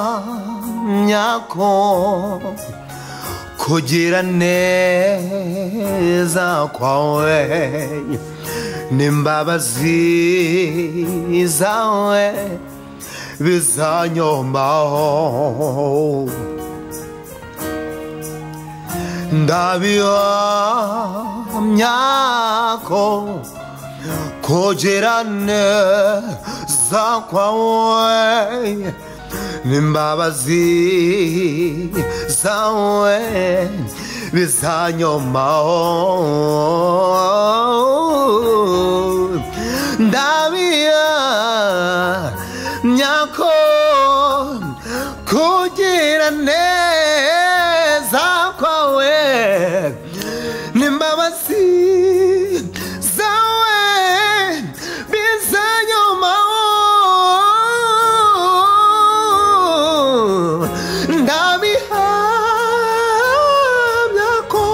Ndabihamya ko kugira neza kwawe n'imbabazi zawe bizanyomaho. Ndabihamya ko kugira neza kwawe n'imbabazi zawe bizanyomaho. Ndabihamya ko kugira neza kwawe n'imbabazi zawe bizanyomaho. Ndabihamya ko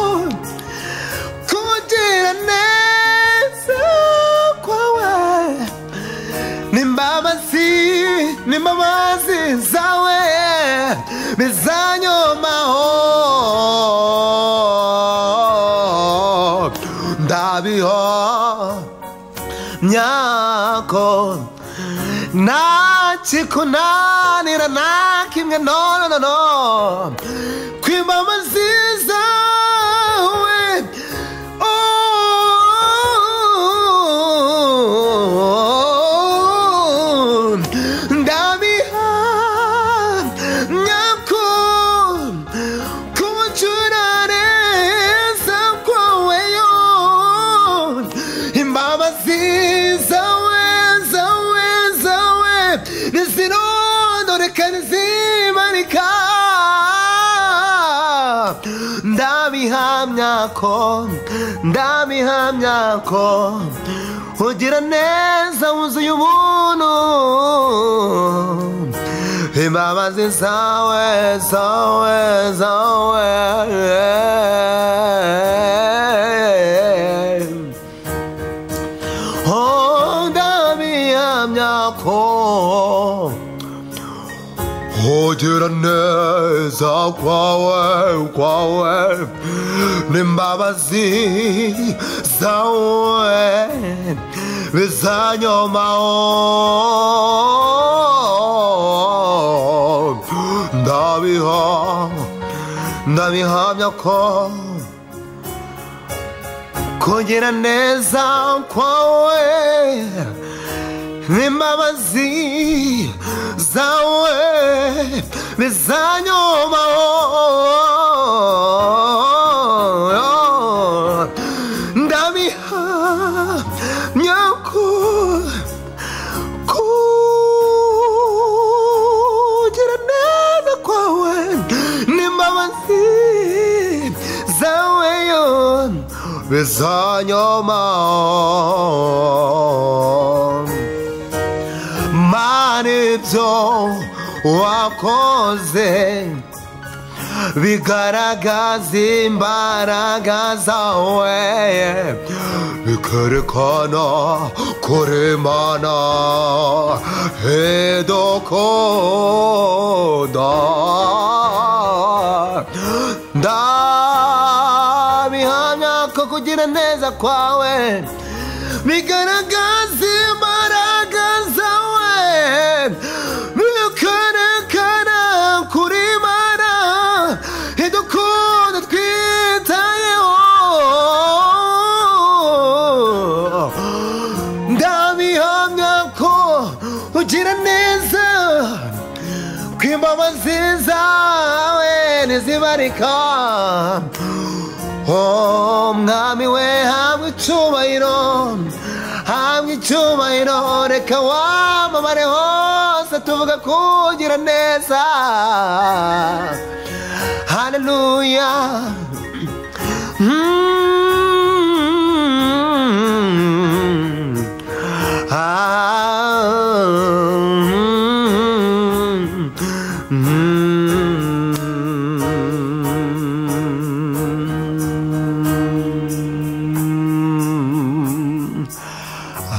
kugira neza kwawe n'imbabazi zawe bizanyomaho. Ndabihamya ko ntakikunanira na kimwe, no kw'imbabazi zawe ndabihamya ko kugira neza kwawe imbabazi zawe ntizirondoreka ntizibarika. Ndabihamya ko ugira neza wuzuye ubuntu, imbabazi zawe ndabihamya ko kugira neza kwawe n'imbabazi zawe bizanyomaho. Ndabihamya ko kugira neza kwawe n'imbabazi zawe bizanyomaho. Ndabihamya ko kugira neza kwawe n'imbabazi zawe bizanyomaho. Mana, ibyo wakoze bigaragaza imbaraga zawe, bikerekana kuri Imana idukunda. Ndabihamya ko kugira neza kwawe bigaragaza imbaraga zawe, bikerekana kuri Imana idukunda twitayeho. Ndabihamya ko ugira neza, kw'imbabazi zawe ntizibarika. Mwami we, hamwe icyubahiro, reka wamamare hose tuvuga kugira neza. Haleluya.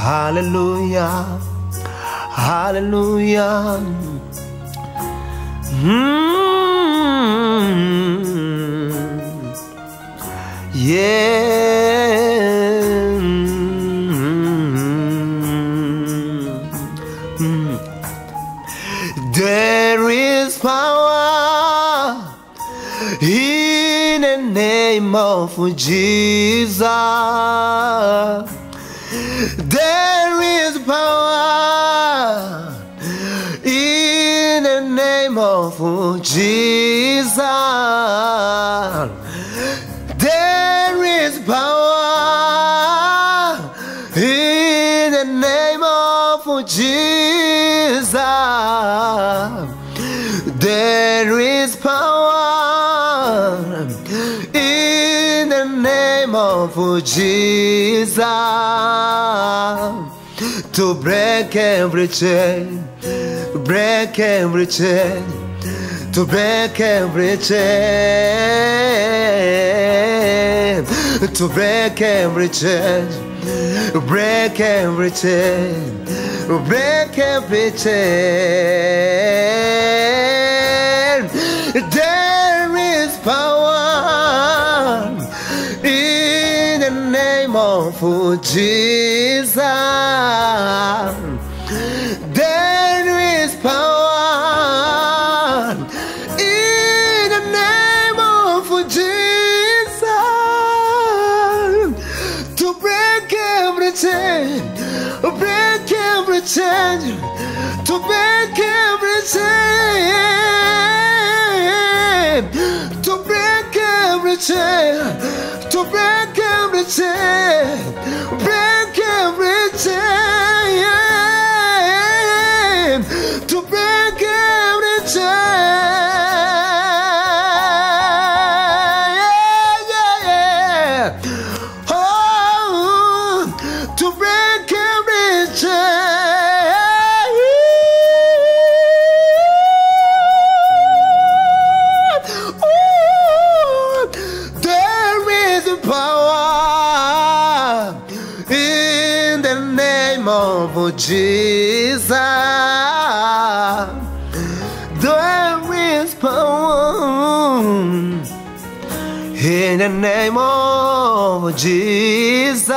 hallelujah, hallelujah. There is power in the name of Jesus. There is power in the name of Jesus. There is power in the name of Jesus. There is power in the name of Jesus to break every chain, break every chain, to break every chain, to break every chain, break every chain, break every chain. There is power in the name of Jesus. There is power in the name of Jesus to break every chain, break every chain, to break every chain, to break every chain, to break every chain, break every chain, to break every chain. Oh, to break every chain. There is power in the name of Jesus. There is power in the name of Jesus.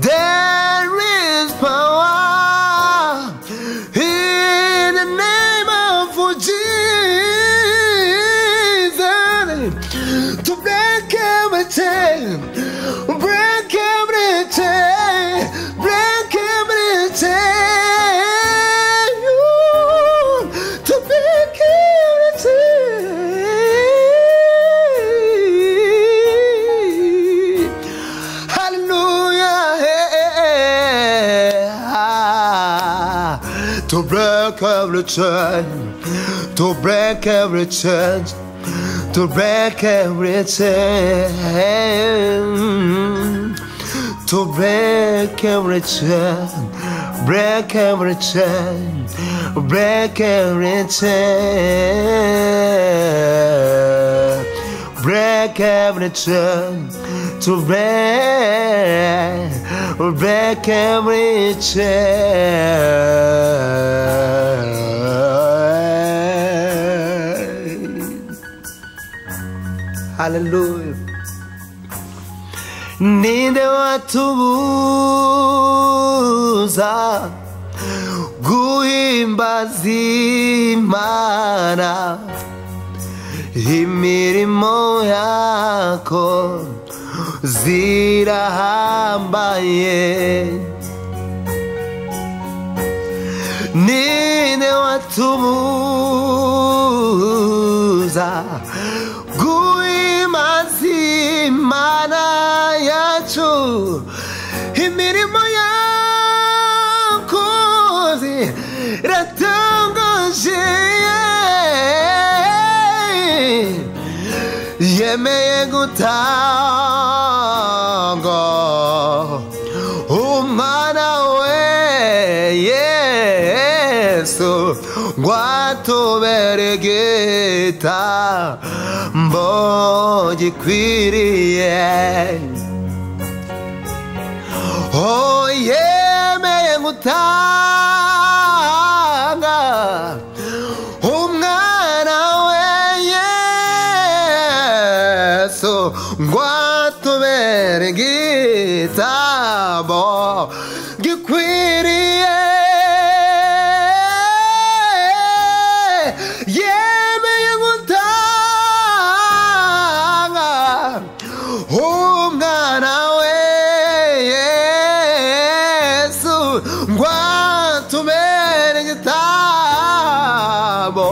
There is power in the name of Jesus to break every chain, break every chain, break every chain, to break every chain. Hallelujah. To break every chain, to break every chain, to break every chain, to break every chain, break every chain, break every chain, break every chain, to break every chain. Hallelujah. Ninde watubuza guhimbaza Imana, imirimo yako zirahambaye. Ninde watubuza guhimbaza Imana yacu, imirimo yako ziratangaje. Yemeye gutanga umwana we Yesu ngo atubere igitambo gikwiriye. oh yemeye gutanga umwana we Yesu ngo atubere igitabo gikwiriye yemeye gutanga umwana we Yesu ngo atubere igitabo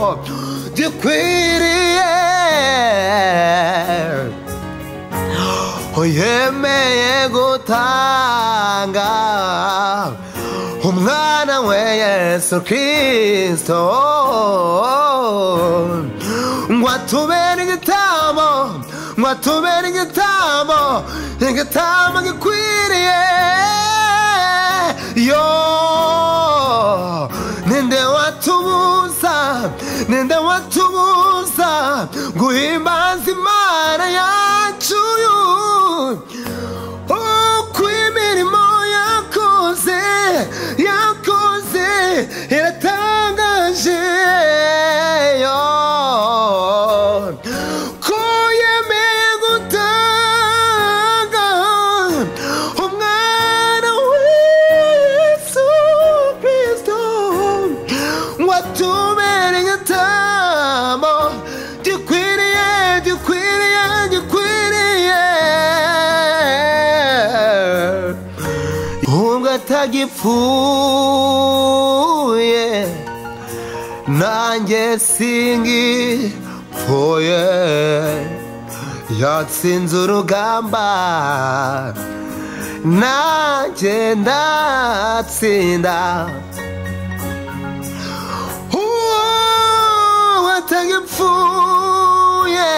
gikwiriye yemeye gutanga umwana we Yesu Kristo ngo atubere igitabo ngo atubere igitabo gikwiriye yo ninde watubuza guhimbaza Imana yacu uko imirimo yakoze iratangaje yo ko yemeye gutanga umwana we Yesu Kristo ngo atubere igitabo gikwiriye ubwo atagipfuye nanjye singipfuye yatsinze urugamba nanjye ndatsinda uwo atagipfuye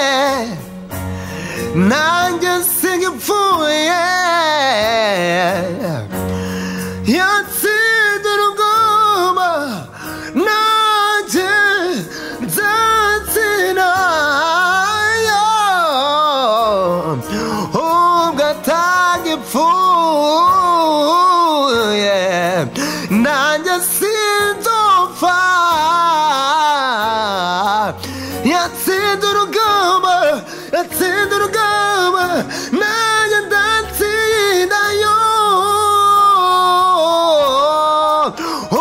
nanjye singipfuye yatsinze urugamba nanjye nzatsinda ubwo atagipfuye nanjye sinzopfa yatsinze urugamba nanjye ndatsinda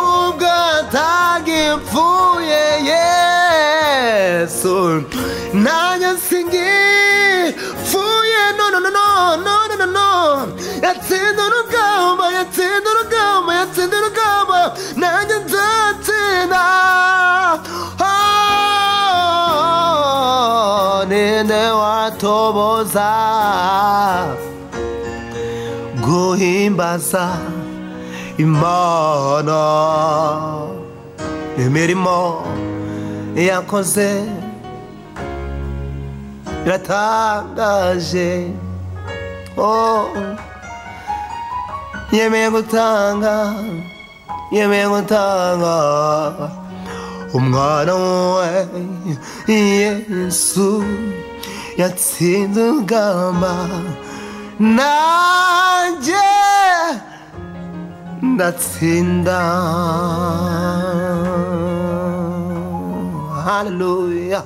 ubwo atagipfuye Yesu nanjye singipfuye no yatsinze urugamba nanjye nzatsinda ninde watoboza guhimbaza Imana imirimo yakoze iratangaje oh yemeye gutanga umwana we Yesu yatsinze urugamba nanjye ndatsinda hallelujah.